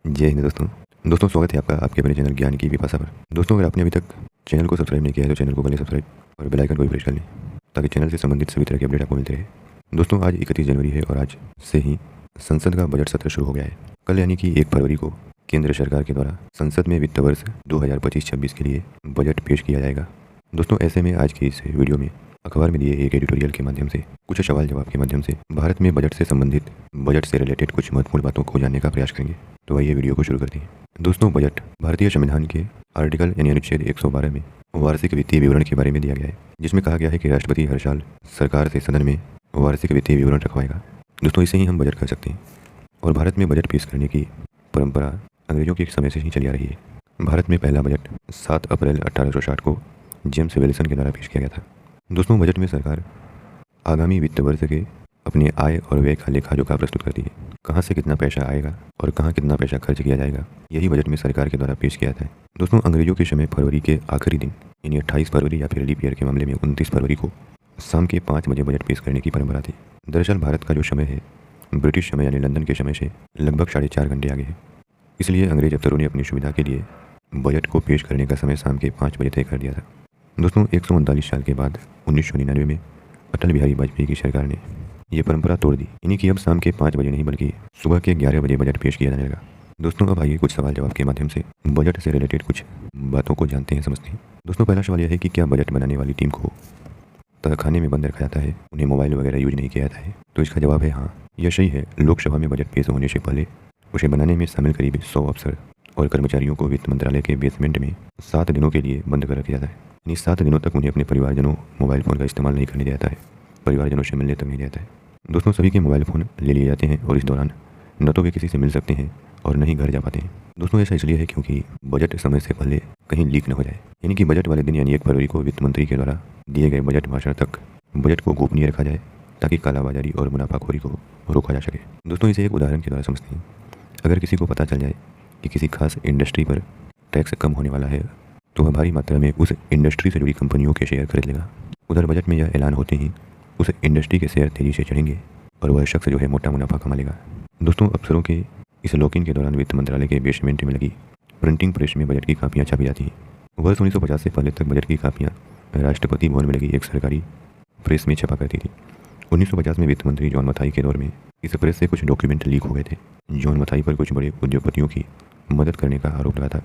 जय हिंद दोस्तों स्वागत है आपका आपके अपने चैनल ज्ञान की पिपासा पर। दोस्तों अगर आपने अभी तक चैनल को सब्सक्राइब नहीं किया है तो चैनल को पहले सब्सक्राइब और बेल आइकन को भी प्रेस कर लें ताकि चैनल से संबंधित सभी तरह के अपडेट आपको मिलते रहे। दोस्तों आज 31 जनवरी है और आज से ही संसद का बजट सत्र शुरू हो गया है। कल यानी कि 1 फरवरी को केंद्र सरकार के द्वारा संसद में वित्त वर्ष 2025-26 के लिए बजट पेश किया जाएगा। दोस्तों ऐसे में आज की इस वीडियो में अखबार में दिए एक एडिटोरियल के माध्यम से कुछ सवाल जवाब के माध्यम से भारत में बजट से संबंधित बजट से रिलेटेड कुछ महत्वपूर्ण बातों को जानने का प्रयास करेंगे। तो आइए वीडियो को शुरू करते हैं। दोस्तों बजट भारतीय संविधान के आर्टिकल यानी अनुच्छेद 112 में वार्षिक वित्तीय विवरण के बारे में दिया गया है, जिसमें कहा गया है कि राष्ट्रपति हर साल सरकार से सदन में वार्षिक वित्तीय विवरण रखवाएगा। दोस्तों इसे ही हम बजट कर सकते हैं। और भारत में बजट पेश करने की परंपरा अंग्रेजों के समय से ही चली आ रही है। भारत में पहला बजट 7 अप्रैल 1860 को जेम्स विल्सन के द्वारा पेश किया गया था। दोस्तों बजट में सरकार आगामी वित्त वर्ष के अपने आय और व्यय का लेखा जोखा प्रस्तुत करती है। कहाँ से कितना पैसा आएगा और कहाँ कितना पैसा खर्च किया जाएगा, यही बजट में सरकार के द्वारा पेश किया जाता है। दोस्तों अंग्रेजों के समय फरवरी के आखिरी दिन यानी 28 फरवरी या फिर लीप ईयर के मामले में 29 फरवरी को शाम के 5 बजे बजट पेश करने की परंपरा थी। दरअसल भारत का जो समय है ब्रिटिश समय यानी लंदन के समय से लगभग 4.5 घंटे आगे है। इसलिए अंग्रेज अफसरों ने अपनी सुविधा के लिए बजट को पेश करने का समय शाम के 5 बजे तय कर दिया था। दोस्तों 139 साल के बाद 1999 में अटल बिहारी वाजपेयी की सरकार ने यह परंपरा तोड़ दी, यानी कि अब शाम के 5 बजे नहीं बल्कि सुबह के 11 बजे बजट पेश किया जाने लगा। दोस्तों अब आइए कुछ सवाल जवाब के माध्यम से बजट से रिलेटेड कुछ बातों को जानते हैं, समझते हैं। दोस्तों पहला सवाल यह है कि क्या बजट बनाने वाली टीम को तहखाने में बंद रखा जाता है, उन्हें मोबाइल वगैरह यूज नहीं किया जाता है? तो इसका जवाब है हाँ, यह सही है। लोकसभा में बजट पेश होने से पहले उसे बनाने में शामिल करीब 100 अफसर और कर्मचारियों को वित्त मंत्रालय के बेसमेंट में 7 दिनों के लिए बंद कर रखा जाता है। यानी 7 दिनों तक उन्हें अपने परिवारजनों मोबाइल फ़ोन का इस्तेमाल नहीं करने दिया जाता है, परिवारजनों से मिलने तक नहीं दिया जाता है। दोस्तों सभी के मोबाइल फ़ोन ले लिए जाते हैं और इस दौरान न तो वे किसी से मिल सकते हैं और न ही घर जा पाते हैं। दोस्तों ऐसा इसलिए है क्योंकि बजट समय से पहले कहीं लीक न हो जाए, यानी कि बजट वाले दिन यानी 1 फरवरी को वित्त मंत्री के द्वारा दिए गए बजट भाषण तक बजट को गोपनीय रखा जाए ताकि कालाबाजारी और मुनाफाखोरी को रोका जा सके। दोस्तों इसे एक उदाहरण के द्वारा समझते हैं। अगर किसी को पता चल जाए कि किसी खास इंडस्ट्री पर टैक्स कम होने वाला है तो वह भारी मात्रा में उस इंडस्ट्री से जुड़ी कंपनियों के शेयर खरीद लेगा। उधर बजट में यह ऐलान होते ही उस इंडस्ट्री के शेयर तेजी से चढ़ेंगे और वह शख्स जो है मोटा मुनाफा कमा लेगा। दोस्तों अफसरों के इस लॉक इन के दौरान वित्त मंत्रालय के बेसमेंट में लगी प्रिंटिंग प्रेस में बजट की कापियाँ छापी जाती हैं। वर्ष 1950 से पहले तक बजट की कापियाँ राष्ट्रपति भवन में लगी एक सरकारी प्रेस में छपा करती थी। 1950 में वित्त मंत्री जॉन मथाई के दौर में इस प्रेस से कुछ डॉक्यूमेंट लीक हो गए थे। जॉन मथाई पर कुछ बड़े उद्योगपतियों की मदद करने का आरोप लगा था।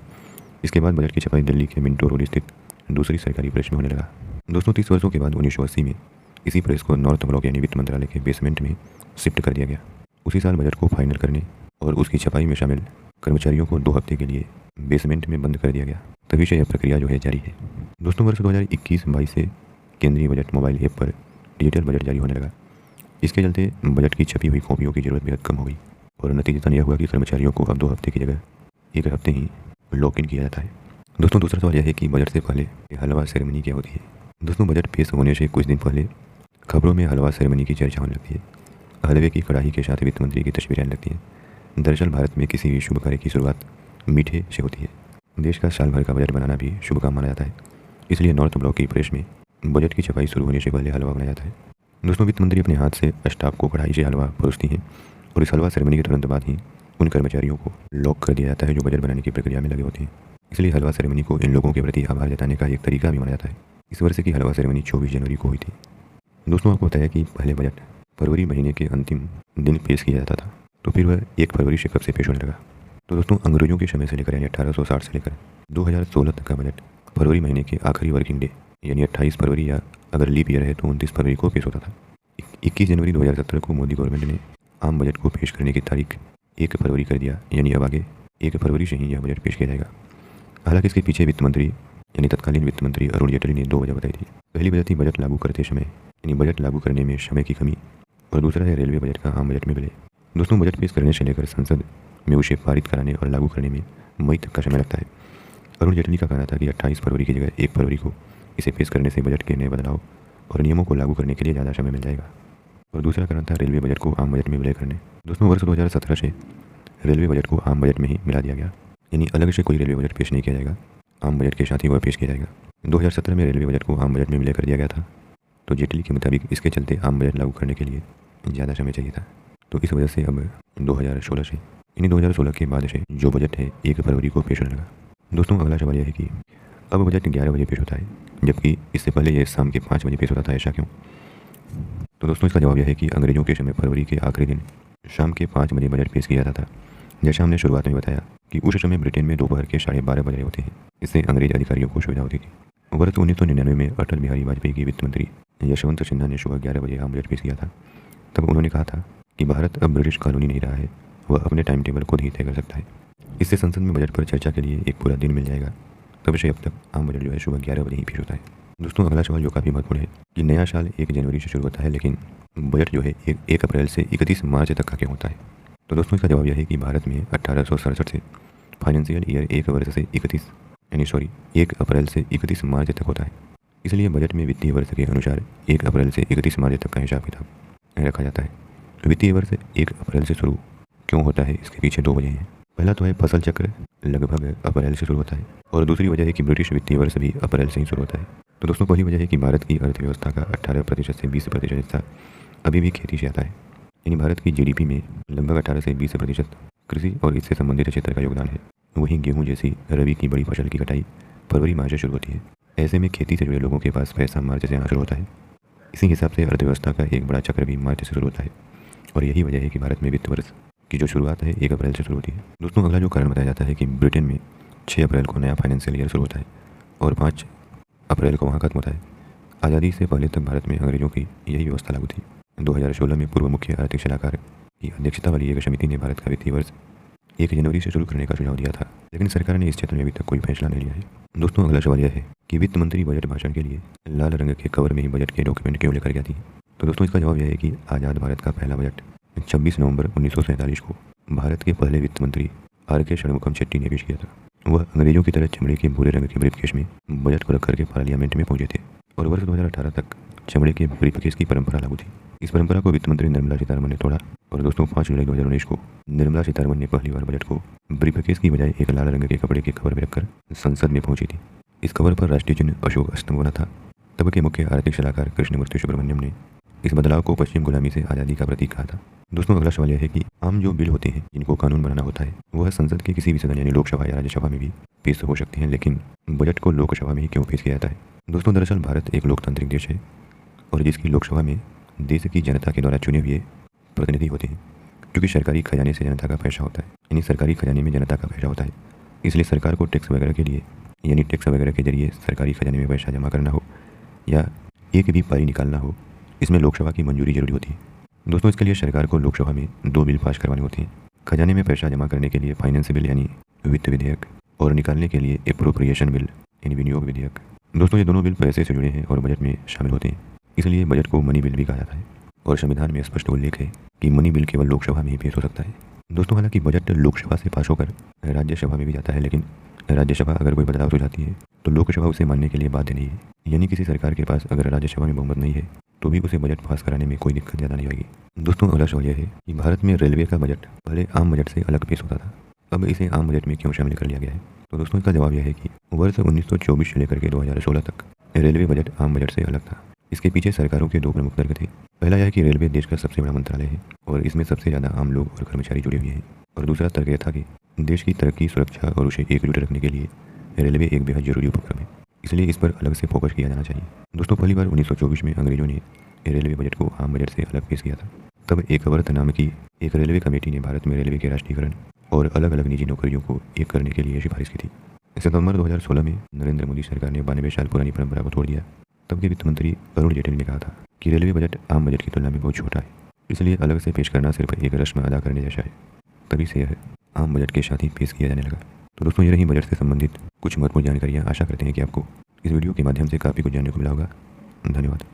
इसके बाद बजट की छपाई दिल्ली के मिंटो रोड स्थित दूसरी सरकारी प्रेस में होने लगा। दोस्तों 30 वर्षों के बाद 1980 में इसी प्रेस को नॉर्थ ब्लॉक यानी वित्त मंत्रालय के बेसमेंट में शिफ्ट कर दिया गया। उसी साल बजट को फाइनल करने और उसकी छपाई में शामिल कर्मचारियों को 2 हफ्ते के लिए बेसमेंट में बंद कर दिया गया। तभी से यह प्रक्रिया जो है जारी है। दोस्तों वर्ष 2021-22 से केंद्रीय बजट मोबाइल ऐप पर डिजिटल बजट जारी होने लगा। इसके चलते बजट की छपी हुई कॉपियों की जरूरत बेहद कम हो गई और नतीजतन यह हुआ कि कर्मचारियों को अब 2 हफ्ते की जगह 1 हफ्ते ही लॉक इन किया जाता है। दोस्तों दूसरा सवाल यह है कि बजट से पहले हलवा सेरेमनी क्या होती है? दोस्तों बजट पेश होने से कुछ दिन पहले खबरों में हलवा सेरेमनी की चर्चा होने लगती है। हलवे की कढ़ाई के साथ वित्त मंत्री की तस्वीरें लगती हैं। दरअसल भारत में किसी भी शुभ कार्य की शुरुआत मीठे से होती है। देश का साल भर का बजट बनाना भी शुभ काम माना जाता है। इसलिए नॉर्थ ब्लॉक की प्रेस में बजट की छपाई शुरू होने से पहले हलवा बनाया जाता है। दोस्तों वित्त मंत्री अपने हाथ से स्टाफ को कढ़ाई से हलवा परोसती हैं और इस हलवा सेरेमनी के तुरंत बाद ही उन कर्मचारियों को लॉक कर दिया जाता है जो बजट बनाने की प्रक्रिया में लगे होते हैं। इसलिए हलवा सेरेमनी को इन लोगों के प्रति आभार जताने का एक तरीका भी माना जाता है। इस वर्ष की हलवा सेरेमनी 24 जनवरी को हुई थी। दोस्तों आपको बताया कि पहले बजट फरवरी महीने के अंतिम दिन पेश किया जाता था, तो फिर वह 1 फरवरी से कब से पेश होने लगा? तो दोस्तों अंग्रेजों के समय से लेकर यानी 1860 से लेकर 2016 तक का बजट फरवरी महीने के आखिरी वर्किंग डे यानी 28 फरवरी या अगर लीप ईयर है तो 29 फरवरी को पेश होता था। 21 जनवरी 2017 को मोदी गवर्नमेंट ने आम बजट को पेश करने की तारीख 1 फरवरी कर दिया, यानी अब आगे 1 फरवरी से ही यह बजट पेश किया जाएगा। हालांकि इसके पीछे वित्त मंत्री यानी तत्कालीन वित्त मंत्री अरुण जेटली ने 2 वजह बताई थी। पहली वजह थी बजट लागू करते समय यानी बजट लागू करने में समय की कमी और दूसरा है रेलवे बजट का आम बजट में विलय। दोस्तों बजट पेश करने से लेकर संसद में उसे पारित कराने और लागू करने में मई तक का समय लगता है। अरुण जेटली का कहना था कि 28 फरवरी की जगह 1 फरवरी को इसे पेश करने से बजट के नए बदलाव और नियमों को लागू करने के लिए ज़्यादा समय मिल जाएगा। और दूसरा कारण था रेलवे बजट को आम बजट में विलय करने। दोस्तों वर्ष 2017 से रेलवे बजट को आम बजट में ही मिला दिया गया, यानी अलग से कोई रेलवे बजट पेश नहीं किया जाएगा, आम बजट के साथ ही वह पेश किया जाएगा। 2017 में रेलवे बजट को आम बजट में विलय कर दिया गया था, तो जेटली के मुताबिक इसके चलते आम बजट लागू करने के लिए ज़्यादा समय चाहिए था। तो इस वजह से अब 2016 से यानी 2016 के बाद से जो बजट है 1 फरवरी को पेश होने लगा। दोस्तों अगला सवाल यह है कि अब बजट 11 बजे पेश होता है, जबकि इससे पहले यह शाम के 5 बजे पेश होता था, ऐसा क्यों? तो दोस्तों इसका जवाब यह है कि अंग्रेजों के समय फरवरी के आखिरी दिन शाम के 5 बजे बजट पेश किया जाता था। जैसा हमने शुरुआत में बताया कि उस समय ब्रिटेन में दोपहर के 12:30 बज रहे होते हैं। इससे अंग्रेज अधिकारियों को सुविधा होती थी। वर्ष 1999 में अटल बिहारी वाजपेयी की वित्त मंत्री यशवंत सिन्हा ने सुबह 11 बजे आम बजट पेश किया था। तब उन्होंने कहा था कि भारत अब ब्रिटिश कॉलोनी नहीं रहा है, वह अपने टाइम टेबल खुद ही तय कर सकता है। इससे संसद में बजट पर चर्चा के लिए एक पूरा दिन मिल जाएगा। तब से अब तक आम बजट जो है सुबह 11 बजे ही पेश होता है। दोस्तों अगला सवाल जो काफ़ी महत्वपूर्ण है कि नया साल 1 जनवरी से शुरू होता है, लेकिन बजट जो है 1 अप्रैल से 31 मार्च तक का क्यों होता है? तो दोस्तों इसका जवाब यह है कि भारत में 1867 से फाइनेंशियल ईयर 1 अप्रैल से 31 मार्च तक होता है। इसलिए बजट में वित्तीय वर्ष के अनुसार 1 अप्रैल से 31 मार्च तक का हिसाब किताब रखा जाता है। वित्तीय वर्ष 1 अप्रैल से शुरू क्यों होता है, इसके पीछे 2 वजह हैं। पहला तो है फसल चक्र लगभग अप्रैल से शुरू होता है, और दूसरी वजह है कि ब्रिटिश वित्तीय वर्ष भी अप्रैल से ही शुरू होता है। तो दोस्तों पहली वजह है कि भारत की अर्थव्यवस्था का 18% से 20% हिस्सा अभी भी खेती से आता है। यानी भारत की जीडीपी में लगभग 18 से 20% कृषि और इससे संबंधित क्षेत्र का योगदान है। वहीं गेहूं जैसी रबी की बड़ी फसल की कटाई फरवरी मार्च से शुरू होती है। ऐसे में खेती से जुड़े लोगों के पास पैसा मार्च से आना शुरू होता है। इसी हिसाब से अर्थव्यवस्था का एक बड़ा चक्र भी मार्च से शुरू होता है, और यही वजह है कि भारत में वित्त वर्ष की जो शुरुआत है 1 अप्रैल से शुरू होती है। दोस्तों अगला जो कारण बताया जाता है कि ब्रिटेन में 6 अप्रैल को नया फाइनेंशियल ईयर शुरू होता है और 5 अप्रैल को वहाँ खत्म होता है। आज़ादी से पहले तक भारत में अंग्रेजों की यही व्यवस्था लागू थी। 2016 में पूर्व मुख्य आर्थिक सलाहकार की अध्यक्षता वाली एक समिति ने भारत का वित्तीय वर्ष 1 जनवरी से शुरू करने का सुझाव दिया था, लेकिन सरकार ने इस क्षेत्र में अभी तक कोई फैसला नहीं लिया है। दोस्तों अगला सवाल यह है कि वित्त मंत्री बजट भाषण के लिए लाल रंग के कवर में ही बजट के डॉक्यूमेंट क्यों लेकर गई थी? तो दोस्तों इसका जवाब यह है कि आज़ाद भारत का पहला बजट 26 नवंबर 1947 को भारत के पहले वित्त मंत्री आर.के. षणमुखम शेट्टी ने पेश किया था। वह अंग्रेजों की तरह चमड़े के भूरे रंग के ब्रीफकेस में बजट को रख करके पार्लियामेंट में पहुंचे थे, और वर्ष 2018 तक चमड़े के ब्रीफकेस की परंपरा लागू थी। इस परंपरा को वित्त मंत्री निर्मला सीतारमण ने तोड़ा, और दोस्तों 5 जुलाई 2019 को निर्मला सीतारमण ने पहली बार बजट को ब्रीफकेस की बजाय एक लाल रंग के कपड़े के कवर में रखकर संसद में पहुंची थी। इस कवर पर राष्ट्रीय चिन्ह अशोक स्तंभ बना था। तब के मुख्य आर्थिक सलाहकार कृष्णमूर्ति सुब्रमण्यम ने इस बदलाव को पश्चिम गुलामी से आज़ादी का प्रतीक कहा था। दोस्तों अगला सवाल यह है कि आम जो बिल होते हैं जिनको कानून बनाना होता है वह संसद के किसी भी सदन यानी लोकसभा या राज्यसभा में भी पेश हो सकते हैं, लेकिन बजट को लोकसभा में ही क्यों पेश किया जाता है? दोस्तों दरअसल भारत एक लोकतांत्रिक देश है, और जिसकी लोकसभा में देश की जनता के द्वारा चुने हुए प्रतिनिधि होते हैं। क्योंकि सरकारी खजाने से जनता का पैसा होता है, यानी सरकारी खजाने में जनता का पैसा होता है, इसलिए सरकार को टैक्स वगैरह के लिए यानी टैक्स वगैरह के जरिए सरकारी खजाने में पैसा जमा करना हो या एक भी पारी निकालना हो, इसमें लोकसभा की मंजूरी जरूरी होती है। दोस्तों इसके लिए सरकार को लोकसभा में 2 बिल पास करवाने होते हैं। खजाने में पैसा जमा करने के लिए फाइनेंस बिल यानी वित्त विधेयक, और निकालने के लिए एप्रोप्रिएशन बिल यानी विनियोग विधेयक। दोस्तों ये दोनों बिल पैसे से जुड़े हैं और बजट में शामिल होते हैं, इसलिए बजट को मनी बिल भी कहा जाता है, और संविधान में स्पष्ट उल्लेख है कि मनी बिल केवल लोकसभा में ही पेश हो सकता है। दोस्तों हालांकि बजट लोकसभा से पास होकर राज्यसभा में भी जाता है, लेकिन राज्यसभा अगर कोई बदलाव सुझाती है तो लोकसभा उसे मानने के लिए बाध्य नहीं है। यानी किसी सरकार के पास अगर राज्यसभा में बहुमत नहीं है तो भी उसे बजट पास कराने में कोई दिक्कत ज़्यादा नहीं आएगी। दोस्तों अगला सवाल यह है कि भारत में रेलवे का बजट पहले आम बजट से अलग पेश होता था, अब इसे आम बजट में क्यों शामिल कर लिया गया है? तो दोस्तों इसका जवाब यह है कि वर्ष 1924 से लेकर के 2016 तक रेलवे बजट आम बजट से अलग था। इसके पीछे सरकारों के 2 प्रमुख तर्क थे। पहला यह कि रेलवे देश का सबसे बड़ा मंत्रालय है और इसमें सबसे ज़्यादा आम लोग और कर्मचारी जुड़े हुए हैं, और दूसरा तर्क यह था कि देश की तरक्की, सुरक्षा और उसे एकजुट रखने के लिए रेलवे एक बेहद जरूरी उपक्रम है, इसलिए इस पर अलग से फोकस किया जाना चाहिए। दोस्तों पहली बार 1924 में अंग्रेजों ने रेलवे बजट को आम बजट से अलग पेश किया था। तब एक वर्थ नाम की एक रेलवे कमेटी ने भारत में रेलवे के राष्ट्रीयकरण और अलग अलग निजी नौकरियों को एक करने के लिए सिफारिश की थी। सितंबर 2016 में नरेंद्र मोदी सरकार ने 92 साल पुरानी परंपरा को तोड़ दिया। तब के वित्त मंत्री अरुण जेटली ने कहा था कि रेलवे बजट आम बजट की तुलना में बहुत छोटा है, इसलिए अलग से पेश करना सिर्फ एक रस्म अदा करने जैसा है। तभी से यह आम बजट के साथ ही पेश किया जाने लगा। तो दोस्तों ये रही बजट से संबंधित कुछ महत्वपूर्ण जानकारियाँ। आशा करते हैं कि आपको इस वीडियो के माध्यम से काफ़ी कुछ जानने को मिला होगा। धन्यवाद।